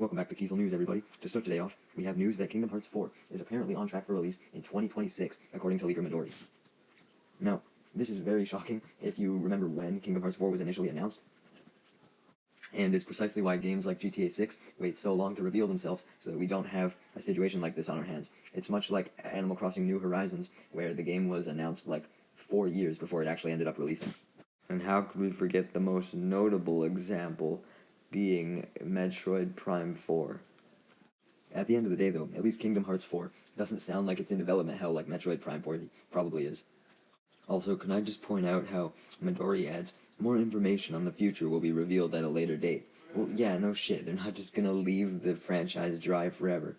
Welcome back to Kiesel News, everybody. To start today off, we have news that Kingdom Hearts 4 is apparently on track for release in 2026, according to leaker Midori. Now, this is very shocking if you remember when Kingdom Hearts 4 was initially announced, and it's precisely why games like GTA 6 wait so long to reveal themselves so that we don't have a situation like this on our hands. It's much like Animal Crossing New Horizons, where the game was announced like 4 years before it actually ended up releasing. And how could we forget the most notable example being Metroid Prime 4. At the end of the day, though, at least Kingdom Hearts 4 doesn't sound like it's in development hell like Metroid Prime 4 probably is. Also, can I just point out how Midori adds, more information on the future will be revealed at a later date. Well, yeah, no shit, they're not just gonna leave the franchise dry forever.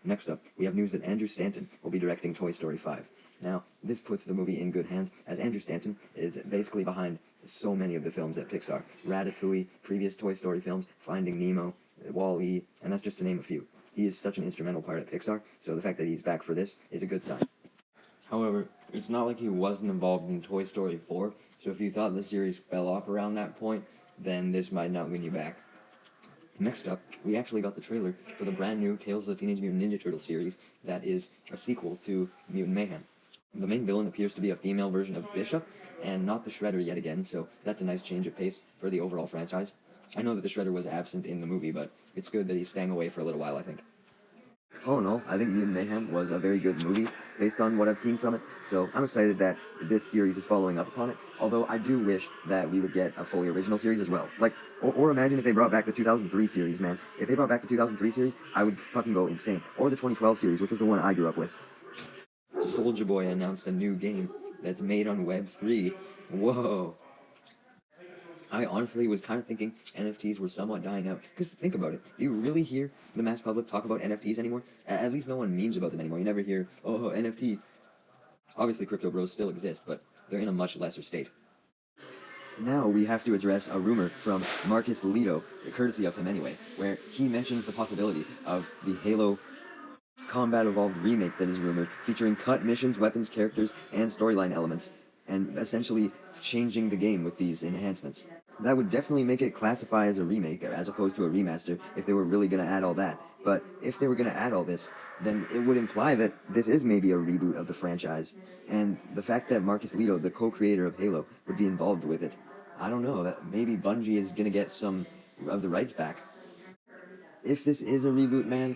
Next up, we have news that Andrew Stanton will be directing Toy Story 5. Now, this puts the movie in good hands, as Andrew Stanton is basically behind so many of the films at Pixar. Ratatouille, previous Toy Story films, Finding Nemo, Wall-E, and that's just to name a few. He is such an instrumental part at Pixar, so the fact that he's back for this is a good sign. However, it's not like he wasn't involved in Toy Story 4, so if you thought the series fell off around that point, then this might not win you back. Next up, we actually got the trailer for the brand new Tales of the Teenage Mutant Ninja Turtles series that is a sequel to Mutant Mayhem. The main villain appears to be a female version of Bishop, and not the Shredder yet again, so that's a nice change of pace for the overall franchise. I know that the Shredder was absent in the movie, but it's good that he's staying away for a little while, I think. Oh no, I think Mutant Mayhem was a very good movie, based on what I've seen from it, so I'm excited that this series is following up upon it, although I do wish that we would get a fully original series as well. Like, or imagine if they brought back the 2003 series, man. If they brought back the 2003 series, I would fucking go insane. Or the 2012 series, which was the one I grew up with. Soulja Boy announced a new game that's made on Web3. Whoa. I honestly was kind of thinking NFTs were somewhat dying out. Because think about it. Do you really hear the mass public talk about NFTs anymore? At least no one memes about them anymore. You never hear, oh, NFT. Obviously, crypto bros still exist, but they're in a much lesser state. Now we have to address a rumor from Marcus Leto, courtesy of him anyway, where he mentions the possibility of the Halo Combat Evolved remake that is rumored, featuring cut missions, weapons, characters, and storyline elements, and essentially changing the game with these enhancements. That would definitely make it classify as a remake, as opposed to a remaster, if they were really going to add all that. But if they were going to add all this, then it would imply that this is maybe a reboot of the franchise. And the fact that Marcus Leto, the co-creator of Halo, would be involved with it, I don't know, that maybe Bungie is going to get some of the rights back. If this is a reboot, man,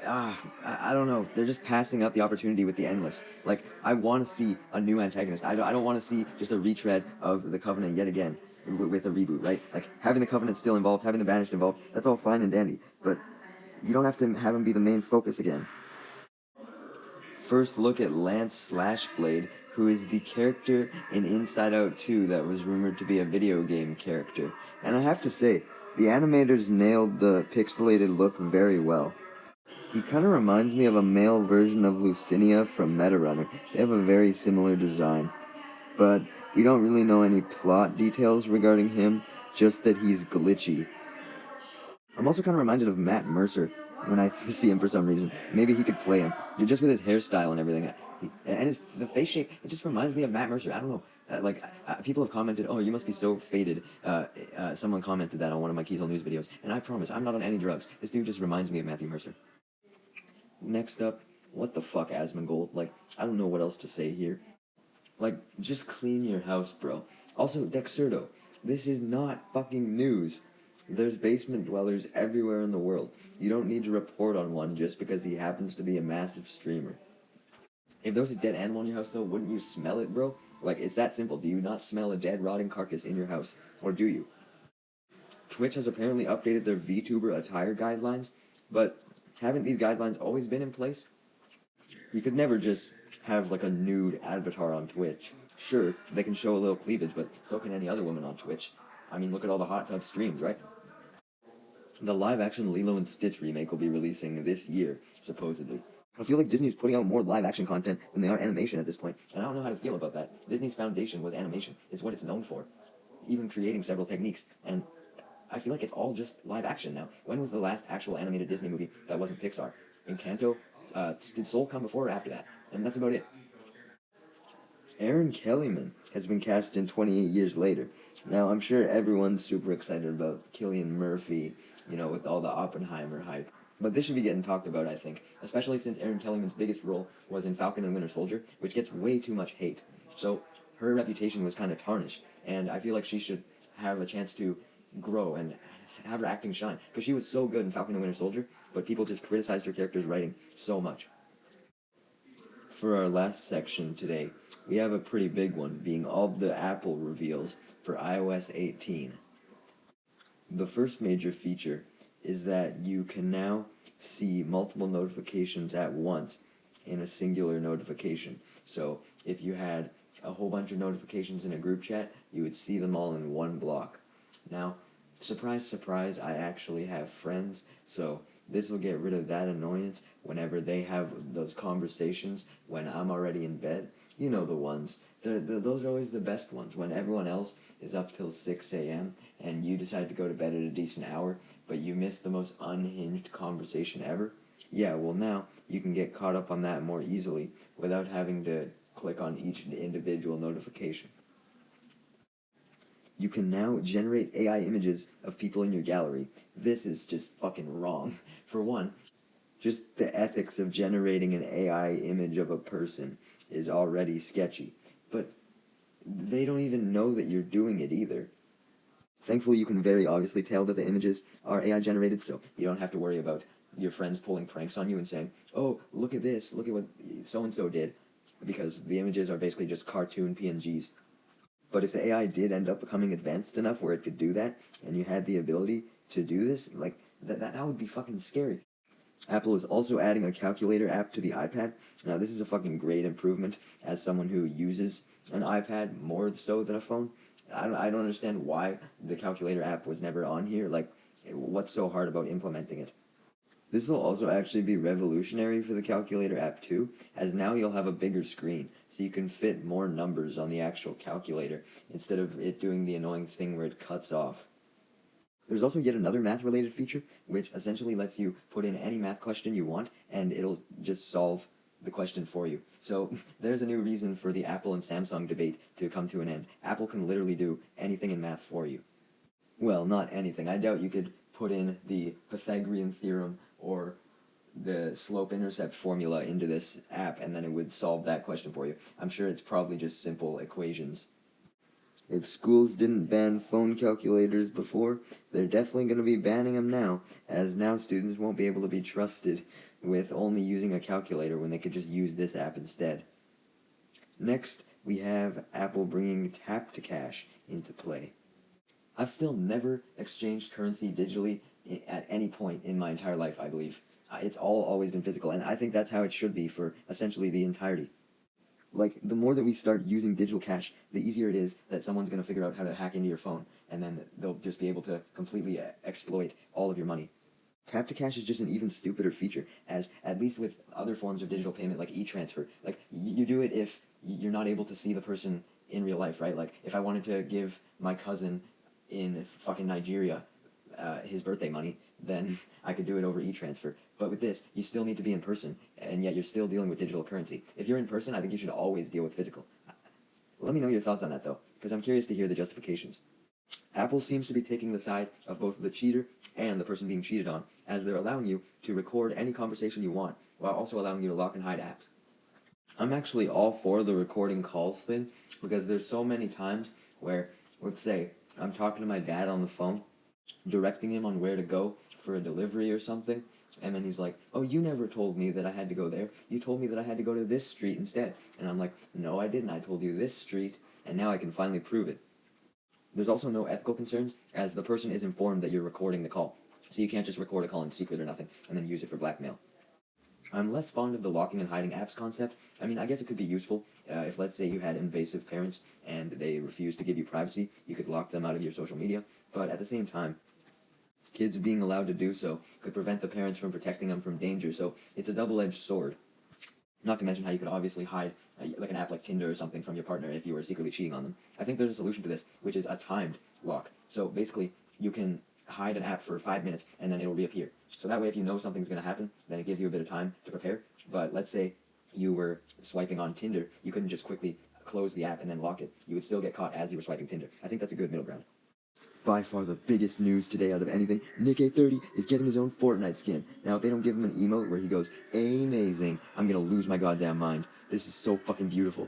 I don't know. They're just passing up the opportunity with the Endless. Like, I want to see a new antagonist. I don't want to see just a retread of the Covenant yet again with a reboot, right? Like, having the Covenant still involved, having the Banished involved, that's all fine and dandy. But you don't have to have him be the main focus again. First look at Lance Slashblade, who is the character in Inside Out 2 that was rumored to be a video game character. And I have to say, the animators nailed the pixelated look very well. He kind of reminds me of a male version of Lucinia from Metarunner. They have a very similar design. But we don't really know any plot details regarding him, just that he's glitchy. I'm also kind of reminded of Matt Mercer when I see him for some reason. Maybe he could play him, just with his hairstyle and everything. And the face shape, it just reminds me of Matt Mercer. I don't know. People have commented, oh, you must be so faded. Someone commented that on one of my Kiesel News videos. And I promise, I'm not on any drugs. This dude just reminds me of Matthew Mercer. Next up, what the fuck, Asmongold? Like, I don't know what else to say here. Like, just clean your house, bro. Also, Dexerto, this is not fucking news. There's basement dwellers everywhere in the world. You don't need to report on one just because he happens to be a massive streamer. If there was a dead animal in your house, though, wouldn't you smell it, bro? Like, it's that simple. Do you not smell a dead, rotting carcass in your house? Or do you? Twitch has apparently updated their VTuber attire guidelines, but haven't these guidelines always been in place? You could never just have, like, a nude avatar on Twitch. Sure, they can show a little cleavage, but so can any other woman on Twitch. I mean, look at all the hot tub streams, right? The live-action Lilo and Stitch remake will be releasing this year, supposedly. I feel like Disney's putting out more live-action content than they are animation at this point, and I don't know how to feel about that. Disney's foundation was animation. It's what it's known for. Even creating several techniques, and I feel like it's all just live-action now. When was the last actual animated Disney movie that wasn't Pixar? Encanto? Did Soul come before or after that? And that's about it. Aaron Kellyman has been cast in 28 Years Later. Now, I'm sure everyone's super excited about Cillian Murphy with all the Oppenheimer hype. But this should be getting talked about, I think, especially since Erin Kellyman's biggest role was in Falcon and Winter Soldier, which gets way too much hate. So her reputation was kind of tarnished, and I feel like she should have a chance to grow and have her acting shine, because she was so good in Falcon and Winter Soldier, but people just criticized her character's writing so much. For our last section today, we have a pretty big one, being all the Apple reveals for iOS 18. The first major feature is that you can now see multiple notifications at once in a singular notification. So if you had a whole bunch of notifications in a group chat, you would see them all in one block. Now, surprise, surprise, I actually have friends, so this will get rid of that annoyance whenever they have those conversations when I'm already in bed. You know the ones. Those are always the best ones, when everyone else is up till 6 a.m. and you decide to go to bed at a decent hour, but you miss the most unhinged conversation ever. Yeah, well now, you can get caught up on that more easily without having to click on each individual notification. You can now generate AI images of people in your gallery. This is just fucking wrong. For one, just the ethics of generating an AI image of a person is already sketchy. But they don't even know that you're doing it either. Thankfully, you can very obviously tell that the images are AI generated, so you don't have to worry about your friends pulling pranks on you and saying, oh, look at this, look at what so-and-so did, because the images are basically just cartoon PNGs. But if the AI did end up becoming advanced enough where it could do that, and you had the ability to do this, like, that would be fucking scary. Apple is also adding a calculator app to the iPad. Now, this is a fucking great improvement as someone who uses an iPad more so than a phone. I don't understand why the calculator app was never on here. Like, what's so hard about implementing it? This will also actually be revolutionary for the calculator app too, as now you'll have a bigger screen, so you can fit more numbers on the actual calculator, instead of it doing the annoying thing where it cuts off. There's also yet another math-related feature, which essentially lets you put in any math question you want, and it'll just solve the question for you. So there's a new reason for the Apple and Samsung debate to come to an end. Apple can literally do anything in math for you. Well, not anything. I doubt you could put in the Pythagorean theorem or the slope-intercept formula into this app and then it would solve that question for you. I'm sure it's probably just simple equations. If schools didn't ban phone calculators before, they're definitely going to be banning them now, as now students won't be able to be trusted with only using a calculator when they could just use this app instead. Next, we have Apple bringing Tap to Cash into play. I've still never exchanged currency digitally at any point in my entire life, I believe. It's always been physical, and I think that's how it should be for essentially the entirety. Like, the more that we start using digital cash, the easier it is that someone's going to figure out how to hack into your phone, and then they'll just be able to completely exploit all of your money. Tap to Cash is just an even stupider feature, as at least with other forms of digital payment like e-transfer, like you do it if you're not able to see the person in real life, right? Like if I wanted to give my cousin in fucking Nigeria his birthday money, then I could do it over e-transfer. But with this, you still need to be in person, and yet you're still dealing with digital currency. If you're in person, I think you should always deal with physical. Let me know your thoughts on that, though, because I'm curious to hear the justifications. Apple seems to be taking the side of both the cheater and the person being cheated on, as they're allowing you to record any conversation you want, while also allowing you to lock and hide apps. I'm actually all for the recording calls thing, because there's so many times where, let's say, I'm talking to my dad on the phone, directing him on where to go for a delivery or something, and then he's like, oh, you never told me that I had to go there. You told me that I had to go to this street instead. And I'm like, no, I didn't. I told you this street, and now I can finally prove it. There's also no ethical concerns, as the person is informed that you're recording the call. So you can't just record a call in secret or nothing, and then use it for blackmail. I'm less fond of the locking and hiding apps concept. I mean, I guess it could be useful if, let's say, you had invasive parents and they refused to give you privacy. You could lock them out of your social media. But at the same time, kids being allowed to do so could prevent the parents from protecting them from danger, so it's a double-edged sword. Not to mention how you could obviously hide like an app like Tinder or something from your partner if you were secretly cheating on them. I think there's a solution to this, which is a timed lock. So basically, you can hide an app for 5 minutes and then it will reappear. So that way if you know something's going to happen, then it gives you a bit of time to prepare. But let's say you were swiping on Tinder, you couldn't just quickly close the app and then lock it. You would still get caught as you were swiping Tinder. I think that's a good middle ground. by far the biggest news today out of anything. Nick A30 is getting his own Fortnite skin. Now, if they don't give him an emote where he goes, amazing, I'm gonna lose my goddamn mind. This is so fucking beautiful.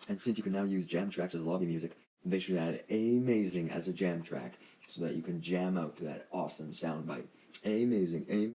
And since you can now use jam tracks as lobby music, they should add amazing as a jam track so that you can jam out to that awesome soundbite. Amazing,